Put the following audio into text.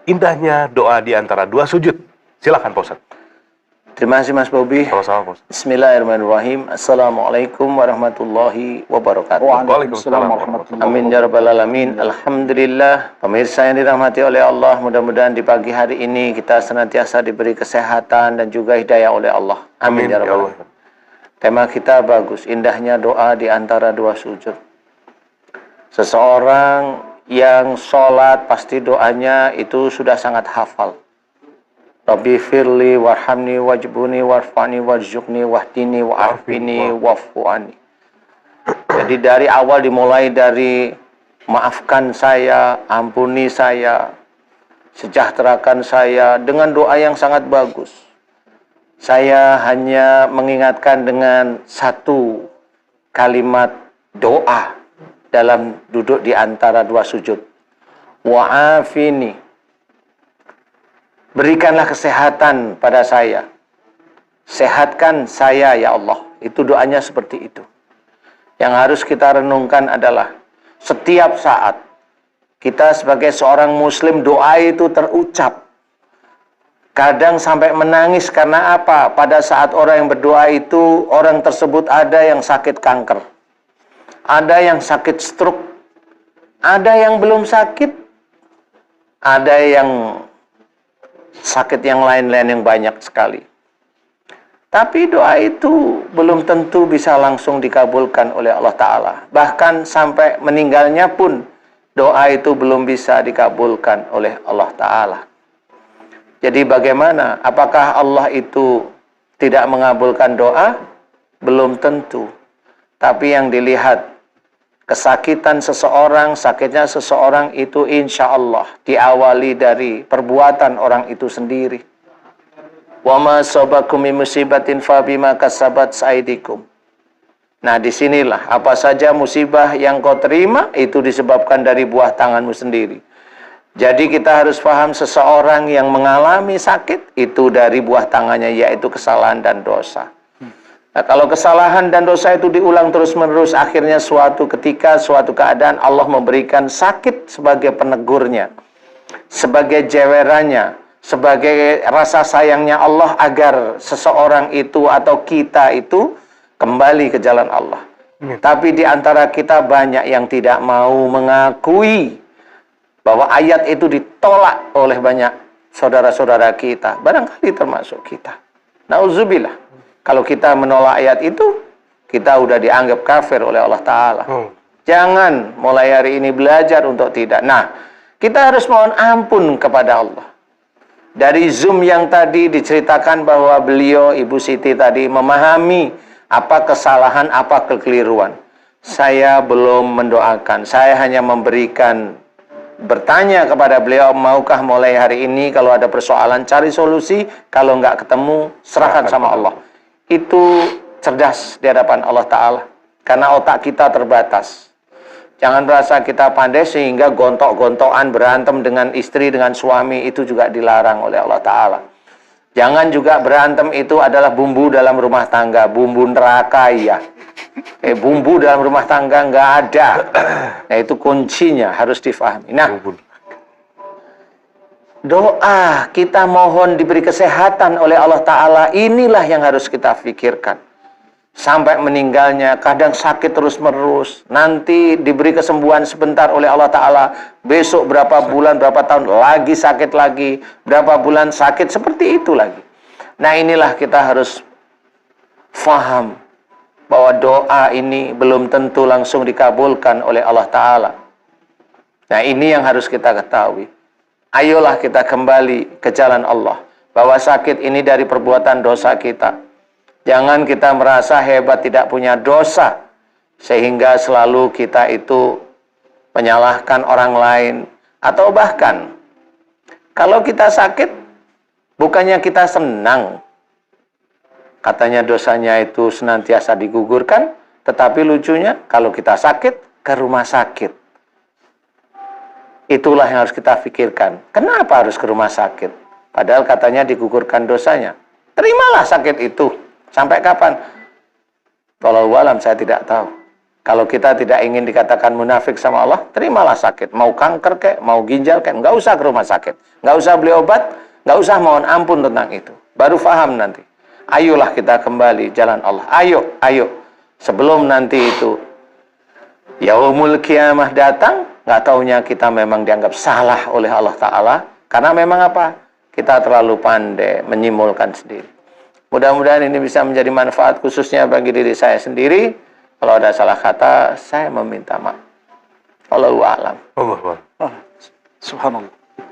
indahnya doa di antara dua sujud. Silakan Pak Ustadz. Terima kasih Mas Bobi. Sama-sama Pak Ustadz. Bismillahirrahmanirrahim. Assalamualaikum warahmatullahi wabarakatuh. Waalaikumsalam warahmatullahi Amin ya rabbal alamin. Alhamdulillah. Pemirsa yang dirahmati oleh Allah, mudah-mudahan di pagi hari ini kita senantiasa diberi kesehatan dan juga hidayah oleh Allah. Amin ya rabbal alamin. Tema kita bagus, indahnya doa di antara dua sujud. Seseorang yang sholat pasti doanya itu sudah sangat hafal. Rabbi firli warhamni wajbuni warfani warzuqni wahdini wa'afini wa'fu'ani. Jadi dari awal dimulai dari maafkan saya, ampuni saya, sejahterakan saya dengan doa yang sangat bagus. Saya hanya mengingatkan dengan satu kalimat doa dalam duduk di antara dua sujud. Wa'afini. Berikanlah kesehatan pada saya. Sehatkan saya ya Allah. Itu doanya seperti itu. Yang harus kita renungkan adalah setiap saat kita sebagai seorang muslim doa itu terucap. Kadang sampai menangis karena apa? Pada saat orang yang berdoa itu, orang tersebut ada yang sakit kanker. Ada yang sakit stroke, ada yang belum sakit, ada yang sakit yang lain-lain yang banyak sekali. Tapi doa itu belum tentu bisa langsung dikabulkan oleh Allah Ta'ala. Bahkan sampai meninggalnya pun, doa itu belum bisa dikabulkan oleh Allah Ta'ala. Jadi bagaimana? Apakah Allah itu tidak mengabulkan doa? Belum tentu. Tapi yang dilihat, kesakitan seseorang, sakitnya seseorang itu insya Allah diawali dari perbuatan orang itu sendiri. Wa ma sabakum min musibatin fa bima kasabat aydikum. Nah, disinilah apa saja musibah yang kau terima itu disebabkan dari buah tanganmu sendiri. Jadi kita harus paham seseorang yang mengalami sakit itu dari buah tangannya, yaitu kesalahan dan dosa. Nah, kalau kesalahan dan dosa itu diulang terus-menerus, akhirnya suatu ketika, suatu keadaan Allah memberikan sakit sebagai penegurnya, sebagai jewerannya, sebagai rasa sayangnya Allah agar seseorang itu atau kita itu kembali ke jalan Allah. Tapi di antara kita banyak yang tidak mau mengakui bahwa ayat itu ditolak oleh banyak saudara-saudara kita, barangkali termasuk kita. Nauzubillah. Kalau kita menolak ayat itu, kita udah dianggap kafir oleh Allah Ta'ala. Jangan mulai hari ini belajar untuk tidak. Nah, kita harus mohon ampun kepada Allah. Dari Zoom yang tadi diceritakan bahwa beliau, Ibu Siti tadi, memahami apa kesalahan, apa kekeliruan. Saya belum mendoakan. Saya hanya memberikan, bertanya kepada beliau, maukah mulai hari ini kalau ada persoalan cari solusi, kalau nggak ketemu serahkan sama Allah. Itu cerdas di hadapan Allah Ta'ala. Karena otak kita terbatas. Jangan merasa kita pandai sehingga gontok-gontokan berantem dengan istri, dengan suami, itu juga dilarang oleh Allah Ta'ala. Jangan juga berantem itu adalah bumbu dalam rumah tangga, bumbu neraka ya. Bumbu dalam rumah tangga nggak ada. Nah, itu kuncinya harus difahami. Nah, doa kita mohon diberi kesehatan oleh Allah Ta'ala, inilah yang harus kita pikirkan. Sampai meninggalnya, kadang sakit terus-menerus, nanti diberi kesembuhan sebentar oleh Allah Ta'ala, besok berapa bulan, berapa tahun, lagi sakit lagi, berapa bulan sakit, seperti itu lagi. Nah, inilah kita harus faham bahwa doa ini belum tentu langsung dikabulkan oleh Allah Ta'ala. Nah, ini yang harus kita ketahui. Ayolah kita kembali ke jalan Allah. Bahwa sakit ini dari perbuatan dosa kita. Jangan kita merasa hebat tidak punya dosa. Sehingga selalu kita itu menyalahkan orang lain. Atau bahkan, kalau kita sakit, bukannya kita senang. Katanya dosanya itu senantiasa digugurkan. Tetapi lucunya, kalau kita sakit, ke rumah sakit. Itulah yang harus kita pikirkan. Kenapa harus ke rumah sakit? Padahal katanya digugurkan dosanya. Terimalah sakit itu. Sampai kapan? Wallahu a'lam, saya tidak tahu. Kalau kita tidak ingin dikatakan munafik sama Allah, terimalah sakit. Mau kanker kek, mau ginjal kek, nggak usah ke rumah sakit. Nggak usah beli obat, nggak usah mohon ampun tentang itu. Baru paham nanti. Ayolah kita kembali jalan Allah. Ayo, ayo. Sebelum nanti itu yaumul kiamah datang, nggak taunya kita memang dianggap salah oleh Allah Ta'ala. Karena memang apa? Kita terlalu pandai menyimpulkan sendiri. Mudah-mudahan ini bisa menjadi manfaat khususnya bagi diri saya sendiri. Kalau ada salah kata, saya meminta maaf. Wallahu a'lam. Allah. Subhanallah.